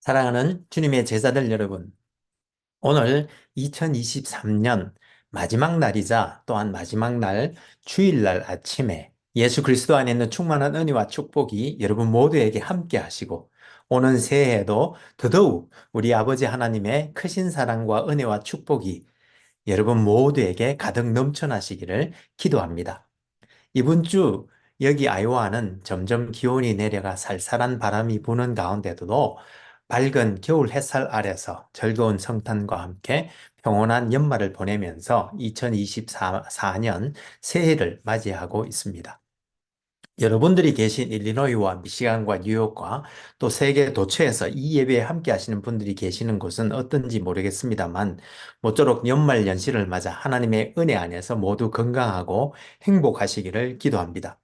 사랑하는 주님의 제자들 여러분, 오늘 2023년 마지막 날이자 또한 마지막 날 주일날 아침에 예수 그리스도 안에 있는 충만한 은혜와 축복이 여러분 모두에게 함께 하시고 오는 새해에도 더더욱 우리 아버지 하나님의 크신 사랑과 은혜와 축복이 여러분 모두에게 가득 넘쳐나시기를 기도합니다. 이번 주 여기 아이오와는 점점 기온이 내려가 살살한 바람이 부는 가운데도 밝은 겨울 햇살 아래서 즐거운 성탄과 함께 평온한 연말을 보내면서 2024년 새해를 맞이하고 있습니다. 여러분들이 계신 일리노이와 미시간과 뉴욕과 또 세계 도처에서 이 예배에 함께 하시는 분들이 계시는 곳은 어떤지 모르겠습니다만 모쪼록 연말 연시를 맞아 하나님의 은혜 안에서 모두 건강하고 행복하시기를 기도합니다.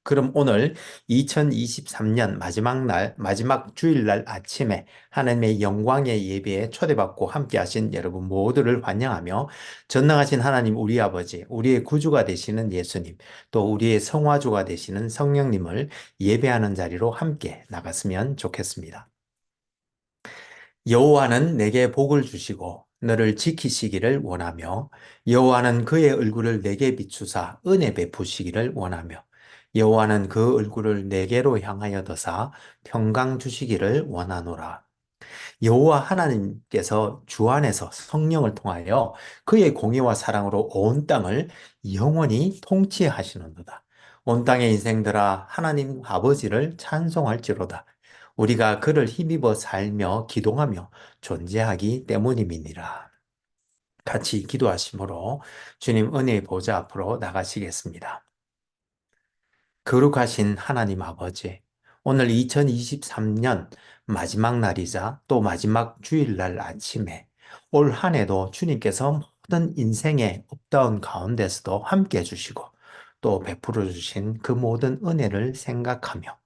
그럼 오늘 2023년 마지막 날, 마지막 주일날 아침에 하나님의 영광의 예배에 초대받고 함께 하신 여러분 모두를 환영하며 전능하신 하나님 우리 아버지, 우리의 구주가 되시는 예수님, 또 우리의 성화주가 되시는 성령님을 예배하는 자리로 함께 나갔으면 좋겠습니다. 여호와는 내게 복을 주시고 너를 지키시기를 원하며 여호와는 그의 얼굴을 내게 비추사 은혜 베푸시기를 원하며 여호와는 그 얼굴을 내게로 향하여 드사 평강 주시기를 원하노라. 여호와 하나님께서 주 안에서 성령을 통하여 그의 공의와 사랑으로 온 땅을 영원히 통치하시는도다. 온 땅의 인생들아 하나님 아버지를 찬송할지로다. 우리가 그를 힘입어 살며 기동하며 존재하기 때문임이니라. 같이 기도하심으로 주님 은혜의 보좌 앞으로 나가시겠습니다. 거룩하신 하나님 아버지, 오늘 2023년 마지막 날이자 또 마지막 주일날 아침에 올 한 해도 주님께서 모든 인생의 업다운 가운데서도 함께 해주시고 또 베풀어 주신 그 모든 은혜를 생각하며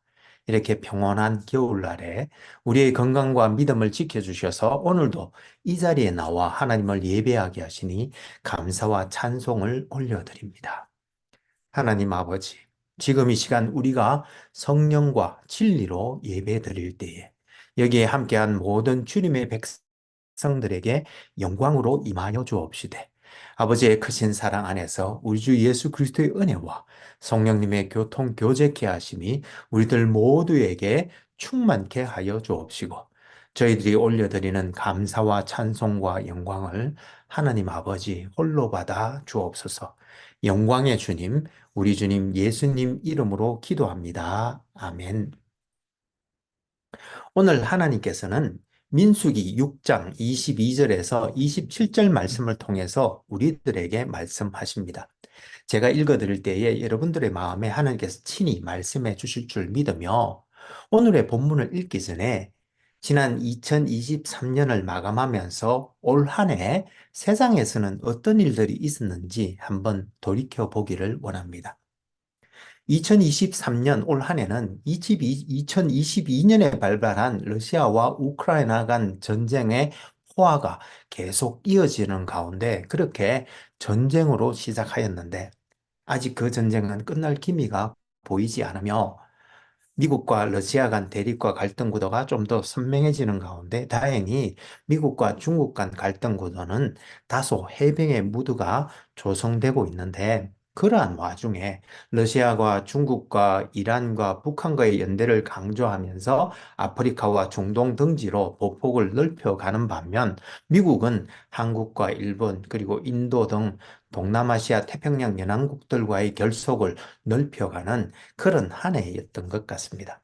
이렇게 평온한 겨울날에 우리의 건강과 믿음을 지켜주셔서 오늘도 이 자리에 나와 하나님을 예배하게 하시니 감사와 찬송을 올려드립니다. 하나님 아버지, 지금 이 시간 우리가 성령과 진리로 예배 드릴 때에 여기에 함께한 모든 주님의 백성들에게 영광으로 임하여 주옵시되 아버지의 크신 사랑 안에서 우리 주 예수 그리스도의 은혜와 성령님의 교통 교제케 하심이 우리들 모두에게 충만케 하여 주옵시고 저희들이 올려드리는 감사와 찬송과 영광을 하나님 아버지 홀로 받아 주옵소서. 영광의 주님, 우리 주님 예수님 이름으로 기도합니다. 아멘. 오늘 하나님께서는 민수기 6장 22절에서 27절 말씀을 통해서 우리들에게 말씀하십니다. 제가 읽어드릴 때에 여러분들의 마음에 하나님께서 친히 말씀해 주실 줄 믿으며 오늘의 본문을 읽기 전에 지난 2023년을 마감하면서 올 한 해 세상에서는 어떤 일들이 있었는지 한번 돌이켜 보기를 원합니다. 2023년 올 한 해는 2022년에 발발한 러시아와 우크라이나 간 전쟁의 호화가 계속 이어지는 가운데 그렇게 전쟁으로 시작하였는데 아직 그 전쟁은 끝날 기미가 보이지 않으며 미국과 러시아 간 대립과 갈등 구도가 좀 더 선명해지는 가운데 다행히 미국과 중국 간 갈등 구도는 다소 해병의 무드가 조성되고 있는데 그러한 와중에 러시아가 중국과 이란과 북한과의 연대를 강조하면서 아프리카와 중동 등지로 보폭을 넓혀가는 반면 미국은 한국과 일본 그리고 인도 등 동남아시아 태평양 연안국들과의 결속을 넓혀가는 그런 한 해였던 것 같습니다.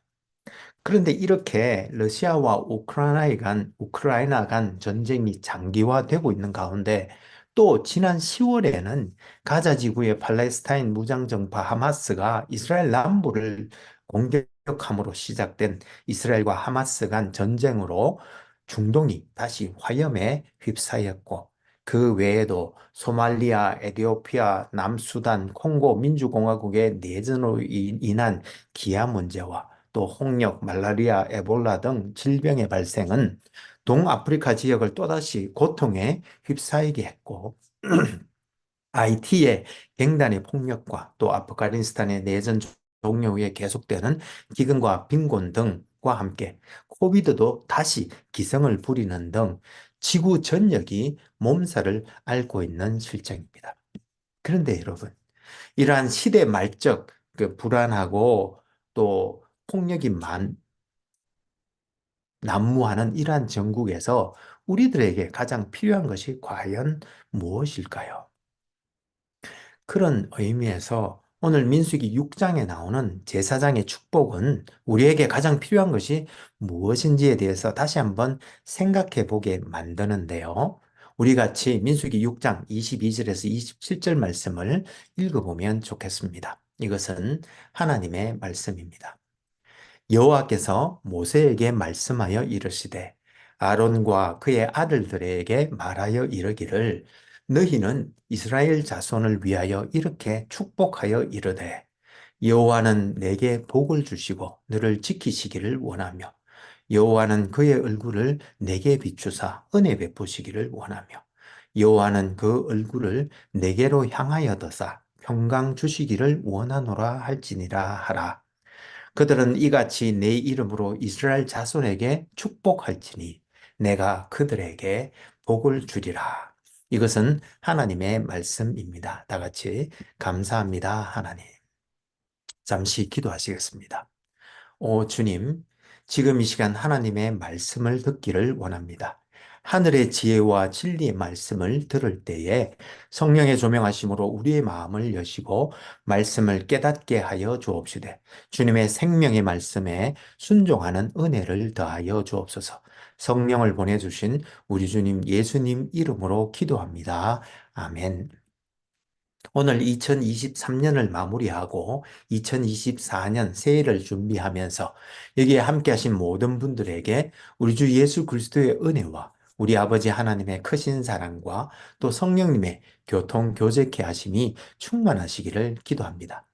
그런데 이렇게 러시아와 우크라이나 간 전쟁이 장기화되고 있는 가운데 또 지난 10월에는 가자 지구의 팔레스타인 무장정파 하마스가 이스라엘 남부를 공격함으로 시작된 이스라엘과 하마스 간 전쟁으로 중동이 다시 화염에 휩싸였고 그 외에도 소말리아, 에티오피아, 남수단, 콩고 민주공화국의 내전으로 인한 기아 문제와 또 홍역, 말라리아, 에볼라 등 질병의 발생은 동아프리카 지역을 또다시 고통에 휩싸이게 했고 IT의 갱단의 폭력과 또 아프가니스탄의 내전 종료 후에 계속되는 기근과 빈곤 등 과 함께 코비드도 다시 기승을 부리는 등 지구 전역이 몸살을 앓고 있는 실정입니다. 그런데 여러분, 이러한 시대 말적 그 불안하고 또 폭력이 난무하는 이러한 전국에서 우리들에게 가장 필요한 것이 과연 무엇일까요? 그런 의미에서 오늘 민수기 6장에 나오는 제사장의 축복은 우리에게 가장 필요한 것이 무엇인지에 대해서 다시 한번 생각해 보게 만드는데요. 우리 같이 민수기 6장 22절에서 27절 말씀을 읽어보면 좋겠습니다. 이것은 하나님의 말씀입니다. 여호와께서 모세에게 말씀하여 이르시되 아론과 그의 아들들에게 말하여 이르기를 너희는 이스라엘 자손을 위하여 이렇게 축복하여 이르되 여호와는 내게 복을 주시고 너를 지키시기를 원하며 여호와는 그의 얼굴을 내게 비추사 은혜 베푸시기를 원하며 여호와는 그 얼굴을 내게로 향하여 더사 평강 주시기를 원하노라 할지니라 하라. 그들은 이같이 내 이름으로 이스라엘 자손에게 축복할지니 내가 그들에게 복을 주리라. 이것은 하나님의 말씀입니다. 다 같이 감사합니다, 하나님. 잠시 기도하시겠습니다. 오 주님, 지금 이 시간 하나님의 말씀을 듣기를 원합니다. 하늘의 지혜와 진리의 말씀을 들을 때에 성령의 조명하심으로 우리의 마음을 여시고 말씀을 깨닫게 하여 주옵시되 주님의 생명의 말씀에 순종하는 은혜를 더하여 주옵소서. 성령을 보내주신 우리 주님 예수님 이름으로 기도합니다. 아멘. 오늘 2023년을 마무리하고 2024년 새해를 준비하면서 여기에 함께 하신 모든 분들에게 우리 주 예수 그리스도의 은혜와 우리 아버지 하나님의 크신 사랑과 또 성령님의 교통 교제케 하심이 충만하시기를 기도합니다.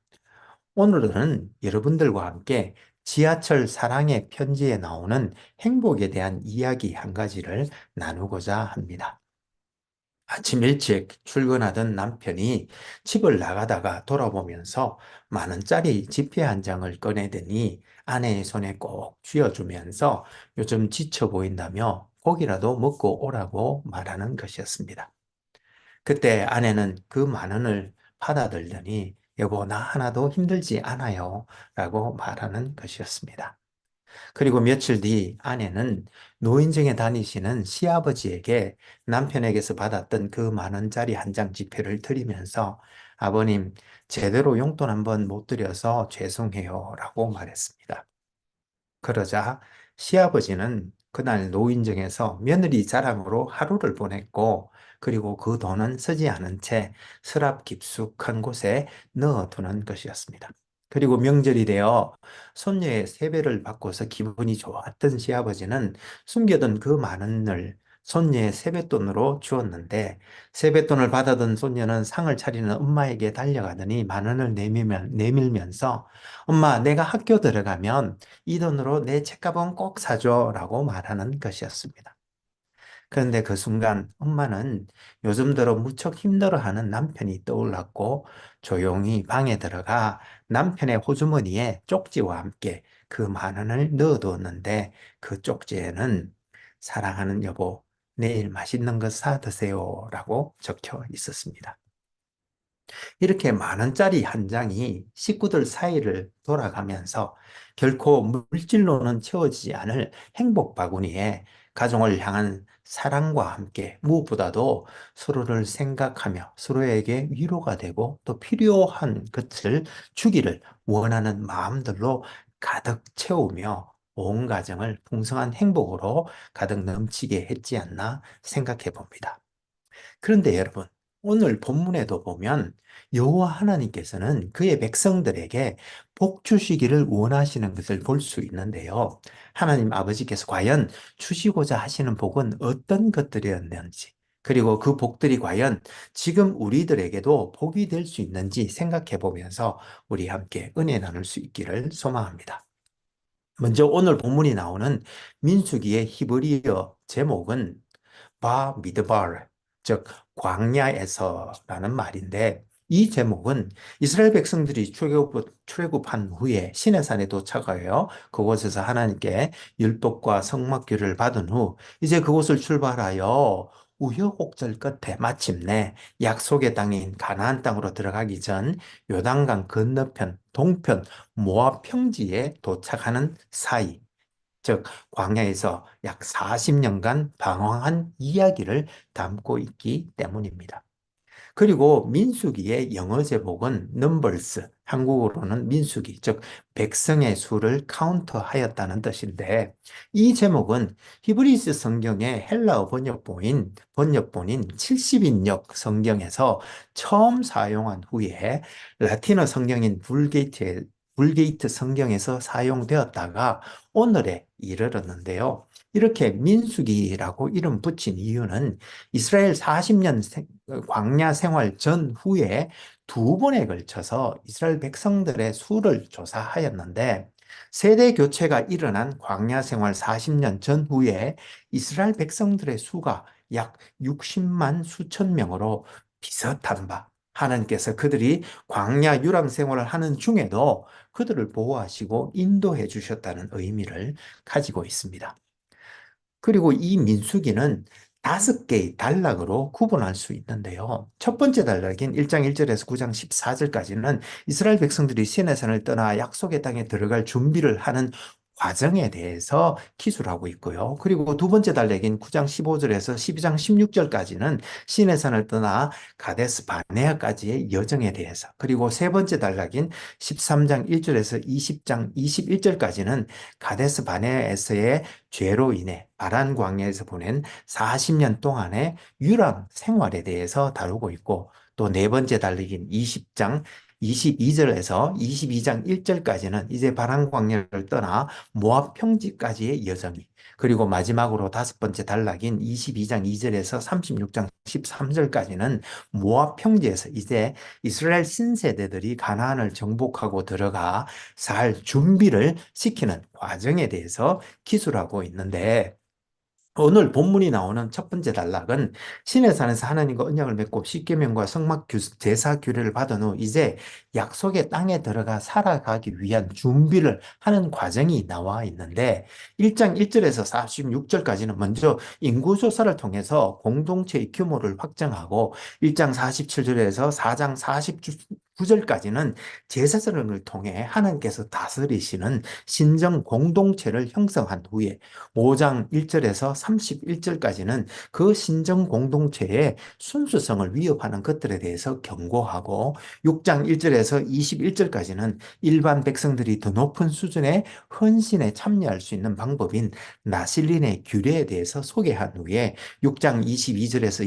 오늘은 여러분들과 함께 지하철 사랑의 편지에 나오는 행복에 대한 이야기 한 가지를 나누고자 합니다. 아침 일찍 출근하던 남편이 집을 나가다가 돌아보면서 만 원짜리 지폐 한 장을 꺼내더니 아내의 손에 꼭 쥐어주면서 요즘 지쳐 보인다며 고기라도 먹고 오라고 말하는 것이었습니다. 그때 아내는 그 만 원을 받아들더니 여보, 나 하나도 힘들지 않아요 라고 말하는 것이었습니다. 그리고 며칠 뒤 아내는 노인정에 다니시는 시아버지에게 남편에게서 받았던 그 만 원짜리 한 장 지폐를 드리면서 아버님, 제대로 용돈 한번 못 드려서 죄송해요 라고 말했습니다. 그러자 시아버지는 그날 노인정에서 며느리 자랑으로 하루를 보냈고 그리고 그 돈은 쓰지 않은 채 서랍 깊숙한 곳에 넣어두는 것이었습니다. 그리고 명절이 되어 손녀의 세배를 받고서 기분이 좋았던 시아버지는 숨겨둔 그 많은 을 손녀의 세뱃돈으로 주었는데 세뱃돈을 받아든 손녀는 상을 차리는 엄마에게 달려가더니 만 원을 내밀면서 엄마, 내가 학교 들어가면 이 돈으로 내 책가방 꼭 사줘 라고 말하는 것이었습니다. 그런데 그 순간 엄마는 요즘 들어 무척 힘들어하는 남편이 떠올랐고 조용히 방에 들어가 남편의 호주머니에 쪽지와 함께 그 만 원을 넣어두었는데 그 쪽지에는 사랑하는 여보, 내일 맛있는 거 사 드세요 라고 적혀 있었습니다. 이렇게 만 원짜리 한 장이 식구들 사이를 돌아가면서 결코 물질로는 채워지지 않을 행복 바구니에 가정을 향한 사랑과 함께 무엇보다도 서로를 생각하며 서로에게 위로가 되고 또 필요한 것을 주기를 원하는 마음들로 가득 채우며 온 가정을 풍성한 행복으로 가득 넘치게 했지 않나 생각해 봅니다. 그런데 여러분, 오늘 본문에도 보면 여호와 하나님께서는 그의 백성들에게 복 주시기를 원하시는 것을 볼 수 있는데요. 하나님 아버지께서 과연 주시고자 하시는 복은 어떤 것들이었는지, 그리고 그 복들이 과연 지금 우리들에게도 복이 될 수 있는지 생각해 보면서 우리 함께 은혜 나눌 수 있기를 소망합니다. 먼저 오늘 본문이 나오는 민수기의 히브리어 제목은 바 미드바르, 즉 광야에서라는 말인데 이 제목은 이스라엘 백성들이 출애굽한 후에 시내산에 도착하여 그곳에서 하나님께 율법과 성막규를 받은 후 이제 그곳을 출발하여 우여곡절 끝에 마침내 약속의 땅인 가나안 땅으로 들어가기 전 요단강 건너편 동편 모압 평지에 도착하는 사이, 즉 광야에서 약 40년간 방황한 이야기를 담고 있기 때문입니다. 그리고 민수기의 영어 제목은 Numbers, 한국어로는 민수기, 즉 백성의 수를 카운트하였다는 뜻인데 이 제목은 히브리스 성경의 헬라어 번역본인 70인역 성경에서 처음 사용한 후에 라틴어 성경인 불게이트 성경에서 사용되었다가 오늘에 이르렀는데요. 이렇게 민수기라고 이름 붙인 이유는 이스라엘 40년 광야 생활 전후에 두 번에 걸쳐서 이스라엘 백성들의 수를 조사하였는데 세대 교체가 일어난 광야 생활 40년 전후에 이스라엘 백성들의 수가 약 60만 수천 명으로 비슷한 바 하나님께서 그들이 광야 유랑 생활을 하는 중에도 그들을 보호하시고 인도해 주셨다는 의미를 가지고 있습니다. 그리고 이 민수기는 다섯 개의 단락으로 구분할 수 있는데요. 첫 번째 단락인 1장 1절에서 9장 14절까지는 이스라엘 백성들이 시내산을 떠나 약속의 땅에 들어갈 준비를 하는 과정에 대해서 기술하고 있고요. 그리고 두 번째 단락인 9장 15절에서 12장 16절까지는 시내산을 떠나 가데스 바네아까지의 여정에 대해서, 그리고 세 번째 단락인 13장 1절에서 20장 21절까지는 가데스 바네아에서의 죄로 인해 아란 광야에서 보낸 40년 동안의 유랑 생활에 대해서 다루고 있고 또 네 번째 달리긴 20장 22절에서 22장 1절까지는 이제 바란 광야를 떠나 모압 평지까지의 여정이, 그리고 마지막으로 다섯 번째 단락인 22장 2절에서 36장 13절까지는 모압 평지에서 이제 이스라엘 신세대들이 가나안을 정복하고 들어가 살 준비를 시키는 과정에 대해서 기술하고 있는데 오늘 본문이 나오는 첫 번째 단락은 신의 산에서 하나님과 언약을 맺고 십계명과 성막 제사 규례를 받은 후 이제 약속의 땅에 들어가 살아가기 위한 준비를 하는 과정이 나와 있는데 1장 1절에서 46절까지는 먼저 인구조사를 통해서 공동체의 규모를 확정하고 1장 47절에서 4장 49절까지는 제사장을 통해 하나님께서 다스리시는 신정 공동체를 형성한 후에 5장 1절에서 31절까지는 그 신정 공동체의 순수성을 위협하는 것들에 대해서 경고하고 6장 1절에서 21절까지는 일반 백성들이 더 높은 수준의 헌신에 참여할 수 있는 방법인 나실린의 규례에 대해서 소개한 후에 6장 22절에서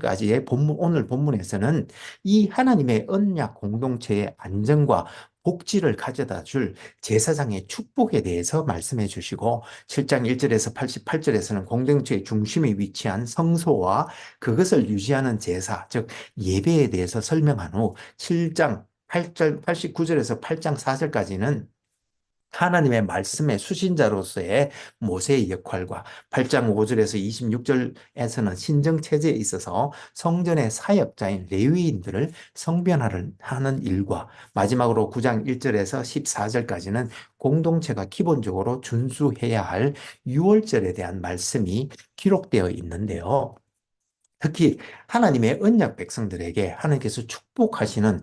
27절까지의 오늘 본문에서는 이 하나님의 언약 공동체의 안정과 복지를 가져다 줄 제사장의 축복에 대해서 말씀해 주시고 7장 1절에서 88절에서는 공동체의 중심에 위치한 성소와 그것을 유지하는 제사, 즉 예배에 대해서 설명한 후 7장 8절, 89절에서 8장 4절까지는 하나님의 말씀의 수신자로서의 모세의 역할과 8장 5절에서 26절에서는 신정체제에 있어서 성전의 사역자인 레위인들을 성변화를 하는 일과 마지막으로 9장 1절에서 14절까지는 공동체가 기본적으로 준수해야 할 유월절에 대한 말씀이 기록되어 있는데요. 특히 하나님의 언약 백성들에게 하나님께서 축복하시는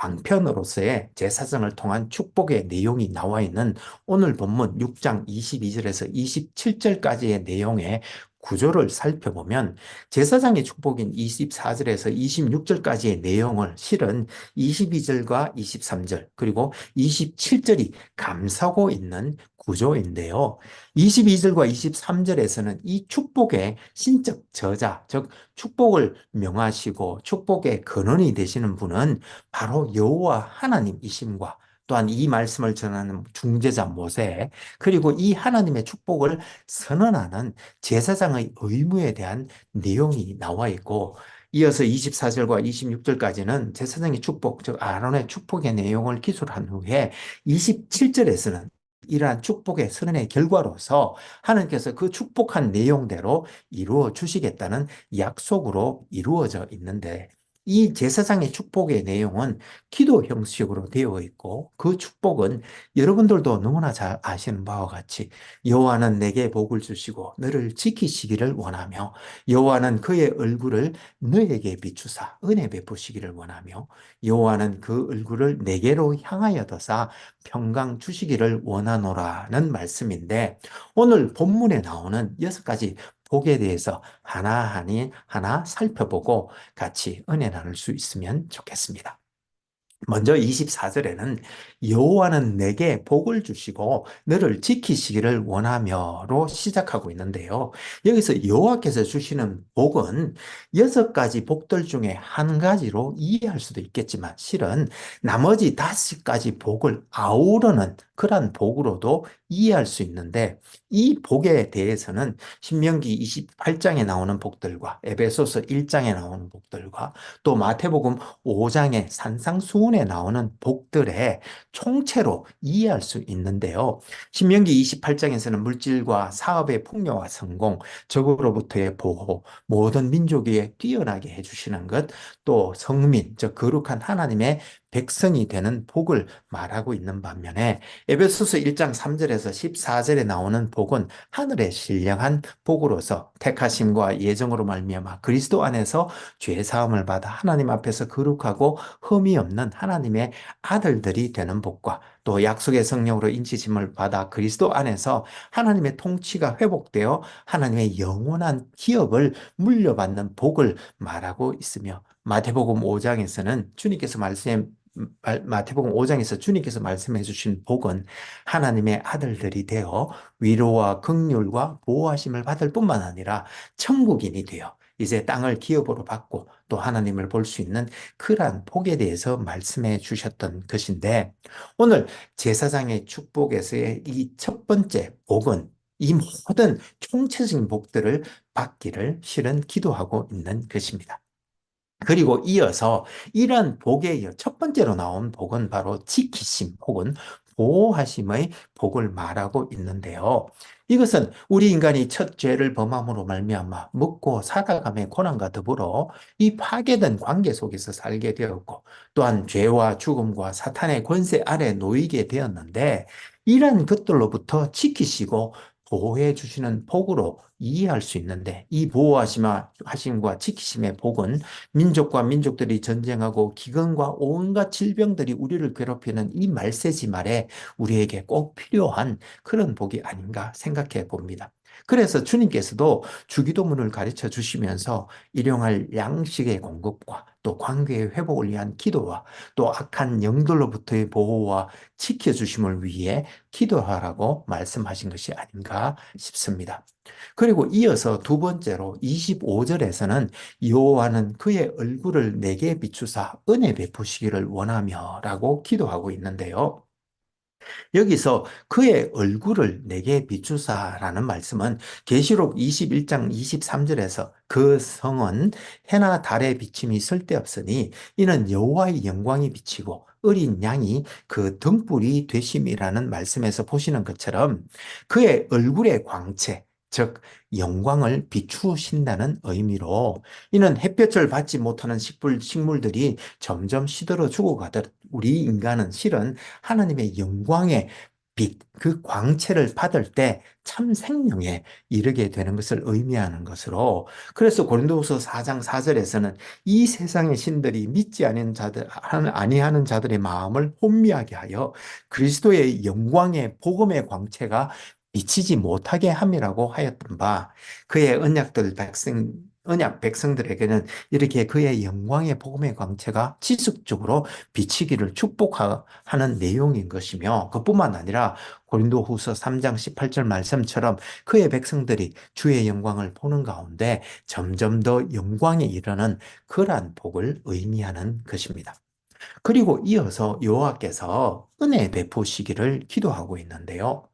방편으로서의 제사장을 통한 축복의 내용이 나와 있는 오늘 본문 6장 22절에서 27절까지의 내용의 구조를 살펴보면 제사장의 축복인 24절에서 26절까지의 내용을 실은 22절과 23절 그리고 27절이 감싸고 있는 구조인데요. 22절과 23절에서는 이 축복의 신적 저자, 즉 축복을 명하시고 축복의 근원이 되시는 분은 바로 여호와 하나님이심과 또한 이 말씀을 전하는 중재자 모세, 그리고 이 하나님의 축복을 선언하는 제사장의 의무에 대한 내용이 나와 있고, 이어서 24절과 26절까지는 제사장의 축복, 즉 아론의 축복의 내용을 기술한 후에 27절에서는 이러한 축복의 선언의 결과로서 하나님께서 그 축복한 내용대로 이루어 주시겠다는 약속으로 이루어져 있는데 이 제사장의 축복의 내용은 기도 형식으로 되어 있고 그 축복은 여러분들도 너무나 잘 아시는 바와 같이 여호와는 내게 복을 주시고 너를 지키시기를 원하며 여호와는 그의 얼굴을 너에게 비추사 은혜 베푸시기를 원하며 여호와는 그 얼굴을 내게로 향하여 더사 평강 주시기를 원하노라는 말씀인데 오늘 본문에 나오는 6가지 복에 대해서 하나 살펴보고 같이 은혜 나눌 수 있으면 좋겠습니다. 먼저 24절에는 여호와는 내게 복을 주시고 너를 지키시기를 원하며로 시작하고 있는데요. 여기서 여호와께서 주시는 복은 6가지 복들 중에 한 가지로 이해할 수도 있겠지만 실은 나머지 5가지 복을 아우르는 그런 복으로도 이해할 수 있는데 이 복에 대해서는 신명기 28장에 나오는 복들과 에베소서 1장에 나오는 복들과 또 마태복음 5장의 산상수훈에 나오는 복들의 총체로 이해할 수 있는데요. 신명기 28장에서는 물질과 사업의 풍요와 성공, 적으로부터의 보호, 모든 민족에 뛰어나게 해주시는 것, 또 성민, 즉 거룩한 하나님의 백성이 되는 복을 말하고 있는 반면에 에베소서 1장 3절에서 14절에 나오는 복은 하늘의 신령한 복으로서 택하심과 예정으로 말미암아 그리스도 안에서 죄 사함을 받아 하나님 앞에서 거룩하고 흠이 없는 하나님의 아들들이 되는 복과 또 약속의 성령으로 인치심을 받아 그리스도 안에서 하나님의 통치가 회복되어 하나님의 영원한 기업을 물려받는 복을 말하고 있으며 마태복음 5장에서는 마태복음 5장에서 주님께서 말씀해 주신 복은 하나님의 아들들이 되어 위로와 긍휼과 보호하심을 받을 뿐만 아니라 천국인이 되어 이제 땅을 기업으로 받고 또 하나님을 볼 수 있는 그러한 복에 대해서 말씀해 주셨던 것인데 오늘 제사장의 축복에서의 이 첫 번째 복은 이 모든 총체적인 복들을 받기를 실은 기도하고 있는 것입니다. 그리고 이어서 이런 복에 이어 첫 번째로 나온 복은 바로 지키심 혹은 보호하심의 복을 말하고 있는데요. 이것은 우리 인간이 첫 죄를 범함으로 말미암아 먹고 살아감의 고난과 더불어 이 파괴된 관계 속에서 살게 되었고 또한 죄와 죽음과 사탄의 권세 아래 놓이게 되었는데 이러한 것들로부터 지키시고 보호해 주시는 복으로 이해할 수 있는데 이 보호하심과 지키심의 복은 민족과 민족들이 전쟁하고 기근과 온갖 질병들이 우리를 괴롭히는 이 말세지 말에 우리에게 꼭 필요한 그런 복이 아닌가 생각해 봅니다. 그래서 주님께서도 주기도문을 가르쳐 주시면서 일용할 양식의 공급과 또 관계의 회복을 위한 기도와 또 악한 영들로부터의 보호와 지켜주심을 위해 기도하라고 말씀하신 것이 아닌가 싶습니다. 그리고 이어서 두 번째로 25절에서는 여호와는 그의 얼굴을 내게 비추사 은혜 베푸시기를 원하며라고 기도하고 있는데요. 여기서 그의 얼굴을 내게 비추사라는 말씀은 계시록 21장 23절에서 그 성은 해나 달의 비침이 쓸데없으니 이는 여호와의 영광이 비치고 어린 양이 그 등불이 되심이라는 말씀에서 보시는 것처럼 그의 얼굴의 광채 즉 영광을 비추신다는 의미로 이는 햇볕을 받지 못하는 식물들이 점점 시들어 죽어가듯 우리 인간은 실은 하나님의 영광의 빛, 그 광채를 받을 때 참 생명에 이르게 되는 것을 의미하는 것으로 그래서 고린도후서 4장 4절에서는 이 세상의 신들이 믿지 아니하는 자들의 마음을 혼미하게 하여 그리스도의 영광의 복음의 광채가 비치지 못하게 함이라고 하였던 바 그의 언약 백성들에게는 이렇게 그의 영광의 복음의 광채가 지속적으로 비치기를 축복하는 내용인 것이며 그뿐만 아니라 고린도후서 3장 18절 말씀처럼 그의 백성들이 주의 영광을 보는 가운데 점점 더 영광에 이르는 그러한 복을 의미하는 것입니다. 그리고 이어서 여호와께서 은혜 베푸시기를 기도하고 있는데요.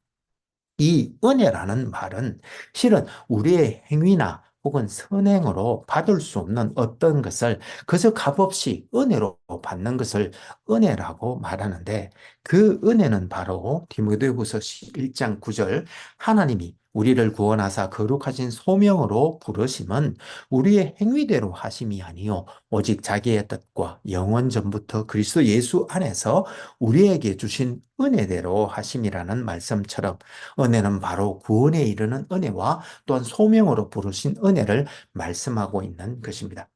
이 은혜라는 말은 실은 우리의 행위나 혹은 선행으로 받을 수 없는 어떤 것을 그저 값없이 은혜로 받는 것을 은혜라고 말하는데 그 은혜는 바로 디모데후서 1장 9절 하나님이 우리를 구원하사 거룩하신 소명으로 부르심은 우리의 행위대로 하심이 아니요 오직 자기의 뜻과 영원 전부터 그리스도 예수 안에서 우리에게 주신 은혜대로 하심이라는 말씀처럼 은혜는 바로 구원에 이르는 은혜와 또한 소명으로 부르신 은혜를 말씀하고 있는 것입니다.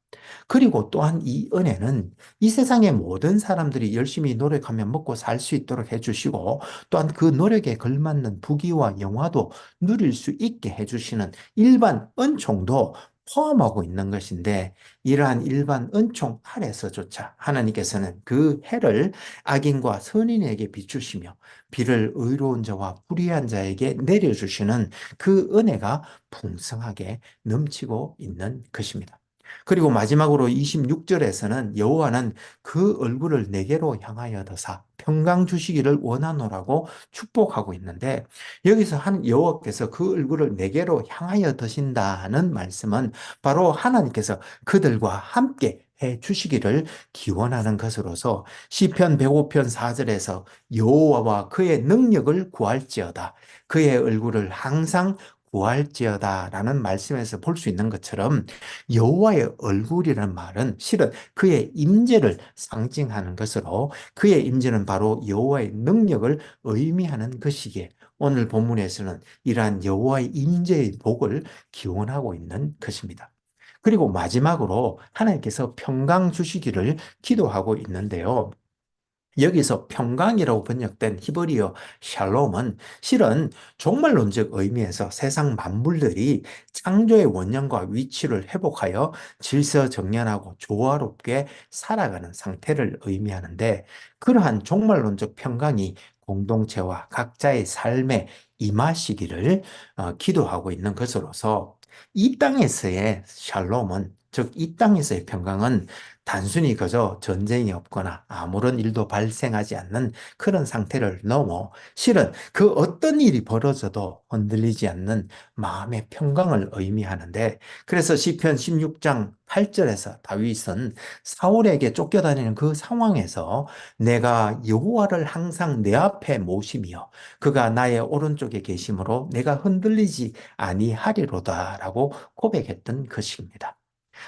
그리고 또한 이 은혜는 이 세상의 모든 사람들이 열심히 노력하면 먹고 살 수 있도록 해주시고 또한 그 노력에 걸맞는 부귀와 영화도 누릴 수 있게 해주시는 일반 은총도 포함하고 있는 것인데 이러한 일반 은총 아래서조차 하나님께서는 그 해를 악인과 선인에게 비추시며 비를 의로운 자와 불의한 자에게 내려주시는 그 은혜가 풍성하게 넘치고 있는 것입니다. 그리고 마지막으로 26절에서는 여호와는 그 얼굴을 내게로 향하여 드사 평강 주시기를 원하노라고 축복하고 있는데 여기서 한 여호와께서 그 얼굴을 내게로 향하여 드신다는 말씀은 바로 하나님께서 그들과 함께 해 주시기를 기원하는 것으로서 시편 105편 4절에서 여호와와 그의 능력을 구할지어다 그의 얼굴을 항상 구할지어다라는 말씀에서 볼 수 있는 것처럼 여호와의 얼굴이라는 말은 실은 그의 임재를 상징하는 것으로 그의 임재는 바로 여호와의 능력을 의미하는 것이기에 오늘 본문에서는 이러한 여호와의 임재의 복을 기원하고 있는 것입니다. 그리고 마지막으로 하나님께서 평강 주시기를 기도하고 있는데요. 여기서 평강이라고 번역된 히브리어 샬롬은 실은 종말론적 의미에서 세상 만물들이 창조의 원형과 위치를 회복하여 질서정연하고 조화롭게 살아가는 상태를 의미하는데 그러한 종말론적 평강이 공동체와 각자의 삶에 임하시기를 기도하고 있는 것으로서 이 땅에서의 샬롬은 즉 이 땅에서의 평강은 단순히 그저 전쟁이 없거나 아무런 일도 발생하지 않는 그런 상태를 넘어 실은 그 어떤 일이 벌어져도 흔들리지 않는 마음의 평강을 의미하는데 그래서 시편 16장 8절에서 다윗은 사울에게 쫓겨다니는 그 상황에서 내가 여호와를 항상 내 앞에 모시며 그가 나의 오른쪽에 계심으로 내가 흔들리지 아니하리로다라고 고백했던 것입니다.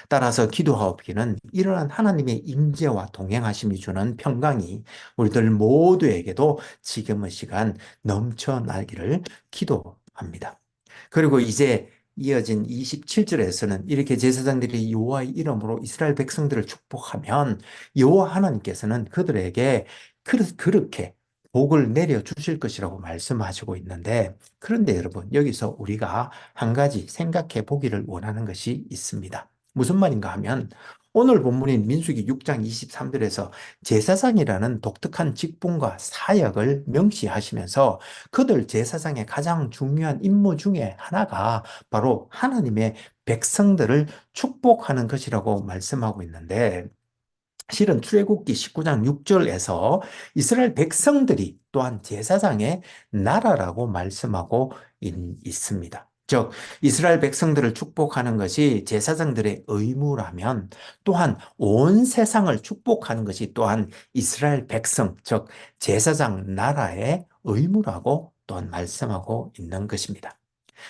따라서 기도하옵기는 이러한 하나님의 임재와 동행하심이 주는 평강이 우리들 모두에게도 지금의 시간 넘쳐나기를 기도합니다. 그리고 이제 이어진 27절에서는 이렇게 제사장들이 여호와의 이름으로 이스라엘 백성들을 축복하면 여호와 하나님께서는 그들에게 그렇게 복을 내려 주실 것이라고 말씀하시고 있는데 그런데 여러분 여기서 우리가 한 가지 생각해 보기를 원하는 것이 있습니다. 무슨 말인가 하면 오늘 본문인 민수기 6장 23절에서 제사장이라는 독특한 직분과 사역을 명시하시면서 그들 제사장의 가장 중요한 임무 중에 하나가 바로 하나님의 백성들을 축복하는 것이라고 말씀하고 있는데 실은 출애굽기 19장 6절에서 이스라엘 백성들이 또한 제사장의 나라라고 말씀하고 있습니다. 즉 이스라엘 백성들을 축복하는 것이 제사장들의 의무라면 또한 온 세상을 축복하는 것이 또한 이스라엘 백성, 즉 제사장 나라의 의무라고 또한 말씀하고 있는 것입니다.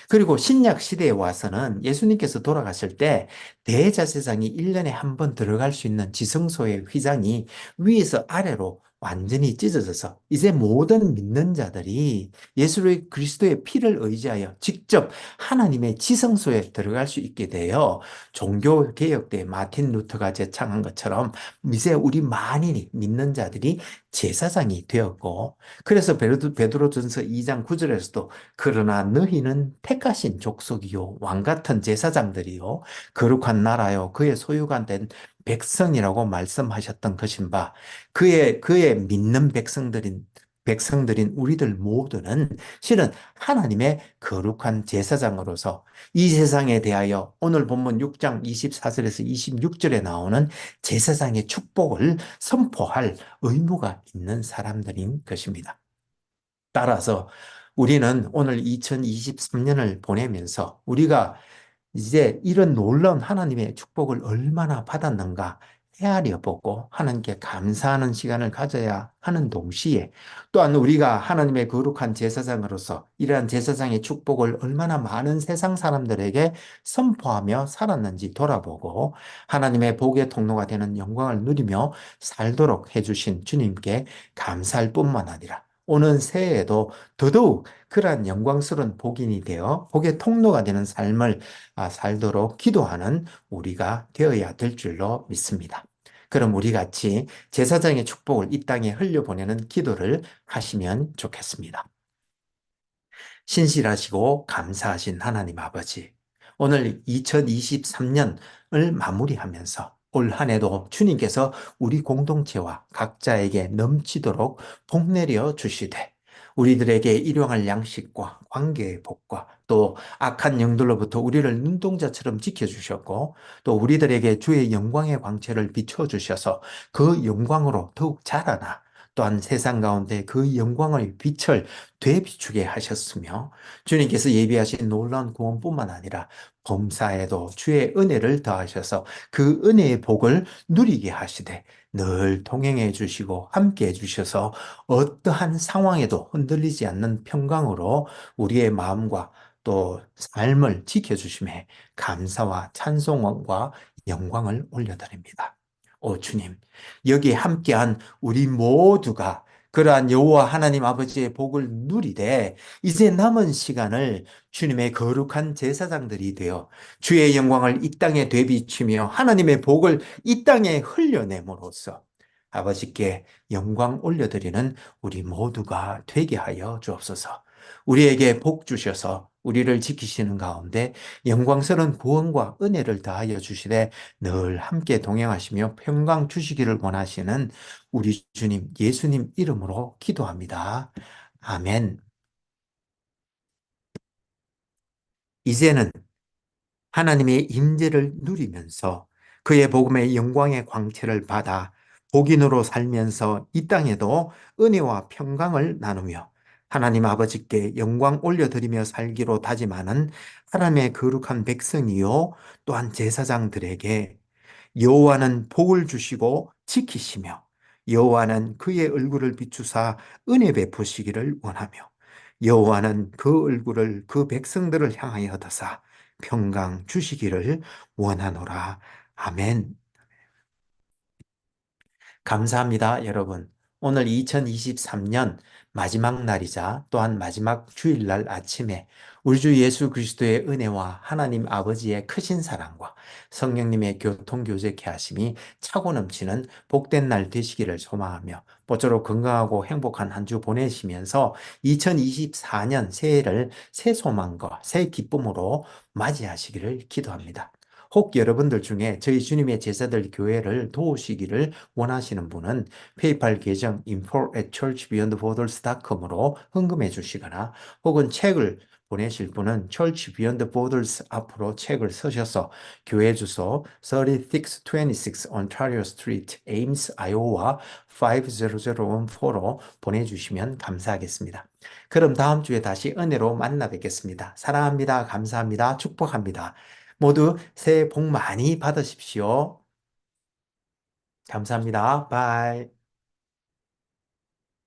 그리고 신약 시대에 와서는 예수님께서 돌아가실 때 대제사장이 1년에 한 번 들어갈 수 있는 지성소의 휘장이 위에서 아래로 완전히 찢어져서 이제 모든 믿는 자들이 예수 그리스도의 피를 의지하여 직접 하나님의 지성소에 들어갈 수 있게 되어 종교개혁 때 마틴 루터가 제창한 것처럼 이제 우리 만인이 믿는 자들이 제사장이 되었고 그래서 베드로전서 2장 9절에서도 그러나 너희는 택하신 족속이요 왕 같은 제사장들이요 거룩한 나라요 그의 소유가 된 백성이라고 말씀하셨던 것인 바 그의 믿는 백성들인 우리들 모두는 실은 하나님의 거룩한 제사장으로서 이 세상에 대하여 오늘 본문 6장 24절에서 26절에 나오는 제사장의 축복을 선포할 의무가 있는 사람들인 것입니다. 따라서 우리는 오늘 2023년을 보내면서 우리가 이제 이런 놀라운 하나님의 축복을 얼마나 받았는가 헤아려 보고 하나님께 감사하는 시간을 가져야 하는 동시에 또한 우리가 하나님의 거룩한 제사장으로서 이러한 제사장의 축복을 얼마나 많은 세상 사람들에게 선포하며 살았는지 돌아보고 하나님의 복의 통로가 되는 영광을 누리며 살도록 해주신 주님께 감사할 뿐만 아니라 오는 새해에도 더더욱 그러한 영광스러운 복인이 되어 복의 통로가 되는 삶을 살도록 기도하는 우리가 되어야 될 줄로 믿습니다. 그럼 우리 같이 제사장의 축복을 이 땅에 흘려보내는 기도를 하시면 좋겠습니다. 신실하시고 감사하신 하나님 아버지, 오늘 2023년을 마무리하면서 올 한 해도 주님께서 우리 공동체와 각자에게 넘치도록 복 내려 주시되, 우리들에게 일용할 양식과 관계의 복과 또 악한 영들로부터 우리를 눈동자처럼 지켜주셨고, 또 우리들에게 주의 영광의 광채를 비춰주셔서 그 영광으로 더욱 자라나 또한 세상 가운데 그 영광의 빛을 되비추게 하셨으며, 주님께서 예비하신 놀라운 구원뿐만 아니라 범사에도 주의 은혜를 더하셔서 그 은혜의 복을 누리게 하시되 늘 동행해 주시고 함께 해 주셔서 어떠한 상황에도 흔들리지 않는 평강으로 우리의 마음과 또 삶을 지켜주심에 감사와 찬송과 영광을 올려드립니다. 오 주님, 여기 함께한 우리 모두가 그러한 여호와 하나님 아버지의 복을 누리되 이제 남은 시간을 주님의 거룩한 제사장들이 되어 주의 영광을 이 땅에 되비치며 하나님의 복을 이 땅에 흘려냄으로써 아버지께 영광 올려드리는 우리 모두가 되게 하여 주옵소서. 우리에게 복 주셔서 우리를 지키시는 가운데 영광스러운 구원과 은혜를 다하여 주시되 늘 함께 동행하시며 평강 주시기를 원하시는 우리 주님 예수님 이름으로 기도합니다. 아멘. 이제는 하나님의 임재를 누리면서 그의 복음의 영광의 광채를 받아 복인으로 살면서 이 땅에도 은혜와 평강을 나누며 하나님 아버지께 영광 올려드리며 살기로 다짐하는 하나님의 거룩한 백성이요 또한 제사장들에게 여호와는 복을 주시고 지키시며 여호와는 그의 얼굴을 비추사 은혜 베푸시기를 원하며 여호와는 그 얼굴을 그 백성들을 향하여 드사 평강 주시기를 원하노라. 아멘. 감사합니다, 여러분. 오늘 2023년 마지막 날이자 또한 마지막 주일날 아침에 우리 주 예수 그리스도의 은혜와 하나님 아버지의 크신 사랑과 성령님의 교통교제케 하심이 차고 넘치는 복된 날 되시기를 소망하며 모쪼록 건강하고 행복한 한 주 보내시면서 2024년 새해를 새 소망과 새 기쁨으로 맞이하시기를 기도합니다. 혹 여러분들 중에 저희 주님의 제자들 교회를 도우시기를 원하시는 분은 페이팔 계정 info@churchbeyondborders.com으로 헌금해 주시거나 혹은 책을 보내실 분은 Church Beyond Borders 앞으로 책을 써셔서 교회 주소 3626 Ontario Street, Ames, Iowa 50014로 보내주시면 감사하겠습니다. 그럼 다음 주에 다시 은혜로 만나 뵙겠습니다. 사랑합니다. 감사합니다. 축복합니다. 모두 새해 복 많이 받으십시오. 감사합니다. 바이.